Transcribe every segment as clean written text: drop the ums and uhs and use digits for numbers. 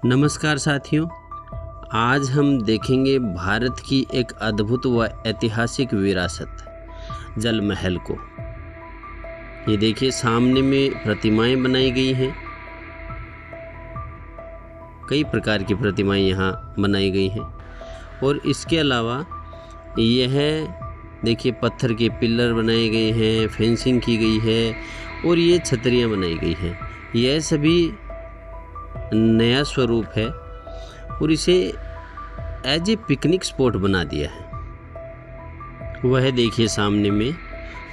नमस्कार साथियों, आज हम देखेंगे भारत की एक अद्भुत व ऐतिहासिक विरासत जल महल को। ये देखिए सामने में प्रतिमाएं बनाई गई हैं। कई प्रकार की प्रतिमाएं यहाँ बनाई गई हैं और इसके अलावा यह देखिए पत्थर के पिलर बनाए गए हैं, फेंसिंग की गई है और ये छतरियाँ बनाई गई हैं। यह सभी नया स्वरूप है और इसे एज ए पिकनिक स्पॉट बना दिया है। वह देखिए सामने में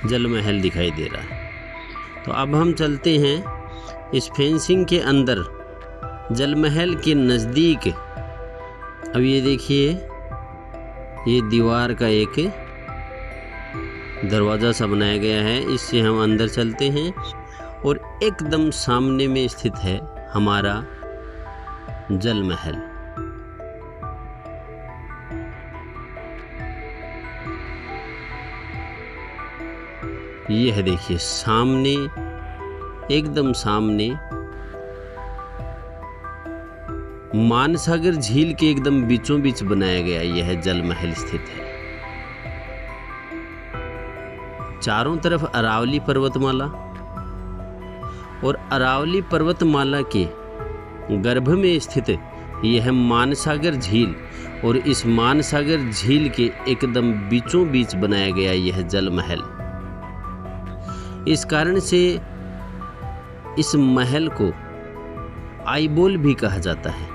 जल महल दिखाई दे रहा है। तो अब हम चलते हैं इस फेंसिंग के अंदर जल महल के नज़दीक। अब ये देखिए ये दीवार का एक दरवाज़ा सा बनाया गया है, इससे हम अंदर चलते हैं और एकदम सामने में स्थित है हमारा जल महल। यह देखिए सामने, एकदम सामने मानसागर झील के एकदम बीचों बीच बनाया गया यह जल महल स्थित है। चारों तरफ अरावली पर्वतमाला और अरावली पर्वतमाला के गर्भ में स्थित यह मानसागर झील और इस मानसागर झील के एकदम बीचों बीच बनाया गया यह जल महल। इस कारण से इस महल को आईबोल भी कहा जाता है,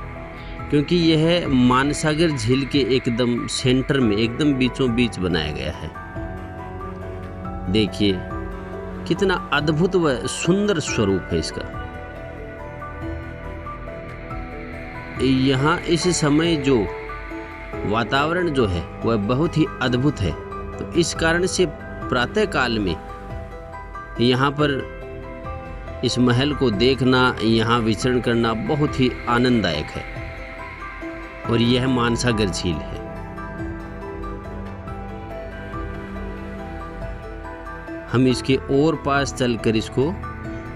क्योंकि यह मानसागर झील के एकदम सेंटर में, एकदम बीचों बीच बनाया गया है। देखिए कितना अद्भुत व सुंदर स्वरूप है इसका। यहाँ इस समय जो वातावरण जो है वह बहुत ही अद्भुत है, तो इस कारण से प्रातः काल में यहाँ पर इस महल को देखना, यहाँ विचरण करना बहुत ही आनंददायक है। और यह मानसागर झील है। हम इसके और पास चलकर इसको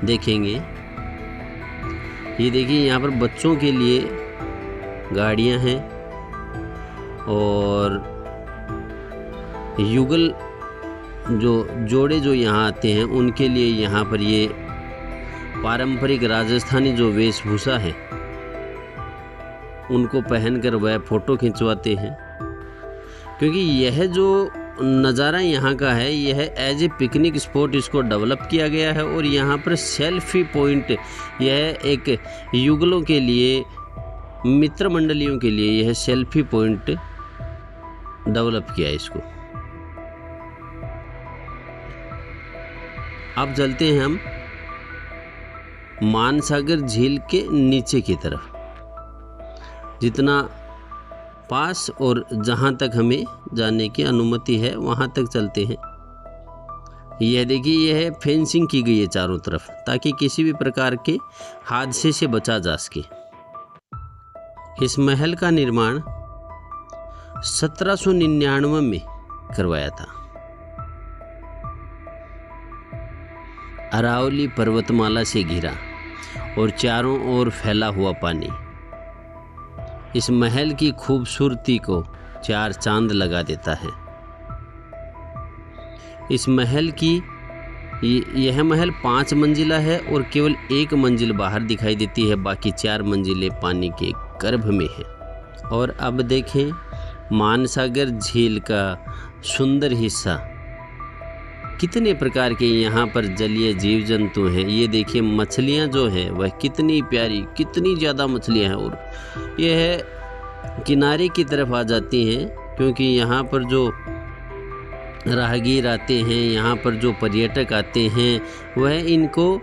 देखेंगे। ये देखिए यहाँ पर बच्चों के लिए गाड़ियाँ हैं और युगल जो जोड़े जो यहाँ आते हैं उनके लिए यहाँ पर ये पारंपरिक राजस्थानी जो वेशभूषा है उनको पहनकर वह फ़ोटो खिंचवाते हैं, क्योंकि यह जो नज़ारा यहाँ का है यह एज ए पिकनिक स्पॉट इसको डेवलप किया गया है। और यहाँ पर सेल्फी पॉइंट, यह एक युगलों के लिए, मित्र मंडलियों के लिए यह सेल्फी पॉइंट डेवलप किया है इसको। अब चलते हैं हम मानसागर झील के नीचे की तरफ। जितना पास और जहाँ तक हमें जाने की अनुमति है वहाँ तक चलते हैं। यह देखिए यह फेंसिंग की गई है चारों तरफ, ताकि किसी भी प्रकार के हादसे से बचा जा सके। इस महल का निर्माण 1799 में करवाया था। अरावली पर्वतमाला से घिरा और चारों ओर फैला हुआ पानी इस महल की खूबसूरती को चार चांद लगा देता है। इस महल की यह महल 5 मंजिला है और केवल 1 मंजिल बाहर दिखाई देती है, बाकी 4 मंजिलें पानी के गर्भ में है। और अब देखें मानसागर झील का सुंदर हिस्सा। कितने प्रकार के यहाँ पर जलीय जीव जंतु हैं। ये देखिए मछलियाँ जो है वह कितनी प्यारी, कितनी ज़्यादा मछलियाँ हैं। और यह किनारे की तरफ आ जाती हैं, क्योंकि यहाँ पर जो राहगीर आते हैं, यहाँ पर जो पर्यटक आते हैं, वह इनको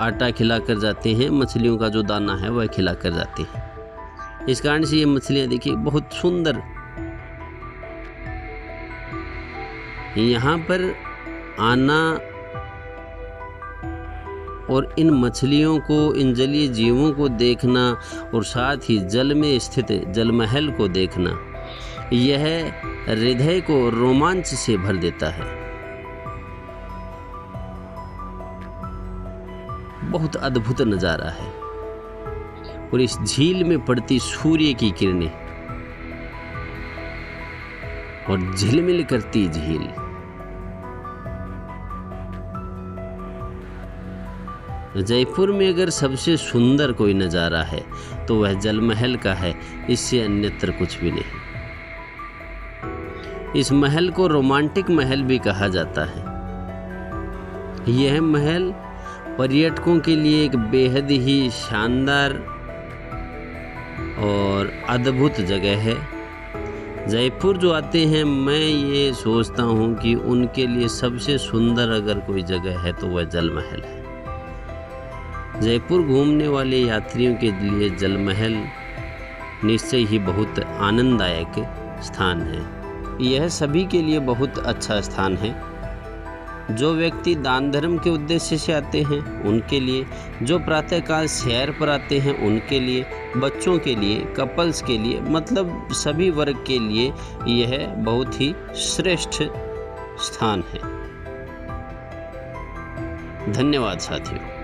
आटा खिला कर जाते हैं। मछलियों का जो दाना है वह खिला कर जाते हैं। इस कारण से ये मछलियाँ देखिए बहुत सुंदर। यहाँ पर आना और इन मछलियों को, इन जलीय जीवों को देखना और साथ ही जल में स्थित जल महल को देखना, यह हृदय को रोमांच से भर देता है। बहुत अद्भुत नज़ारा है। और इस झील में पड़ती सूर्य की किरणें और झिलमिल करती झील। जयपुर में अगर सबसे सुंदर कोई नज़ारा है तो वह जल महल का है, इससे अन्यत्र कुछ भी नहीं। इस महल को रोमांटिक महल भी कहा जाता है। यह महल पर्यटकों के लिए एक बेहद ही शानदार और अद्भुत जगह है। जयपुर जो आते हैं, मैं ये सोचता हूँ कि उनके लिए सबसे सुंदर अगर कोई जगह है तो वह जल महल है। जयपुर घूमने वाले यात्रियों के लिए जल महल निश्चय ही बहुत आनंददायक स्थान है। यह सभी के लिए बहुत अच्छा स्थान है। जो व्यक्ति दान धर्म के उद्देश्य से आते हैं उनके लिए, जो प्रातःकाल सैर पर आते हैं उनके लिए, बच्चों के लिए, कपल्स के लिए, मतलब सभी वर्ग के लिए यह बहुत ही श्रेष्ठ स्थान है। धन्यवाद साथियों।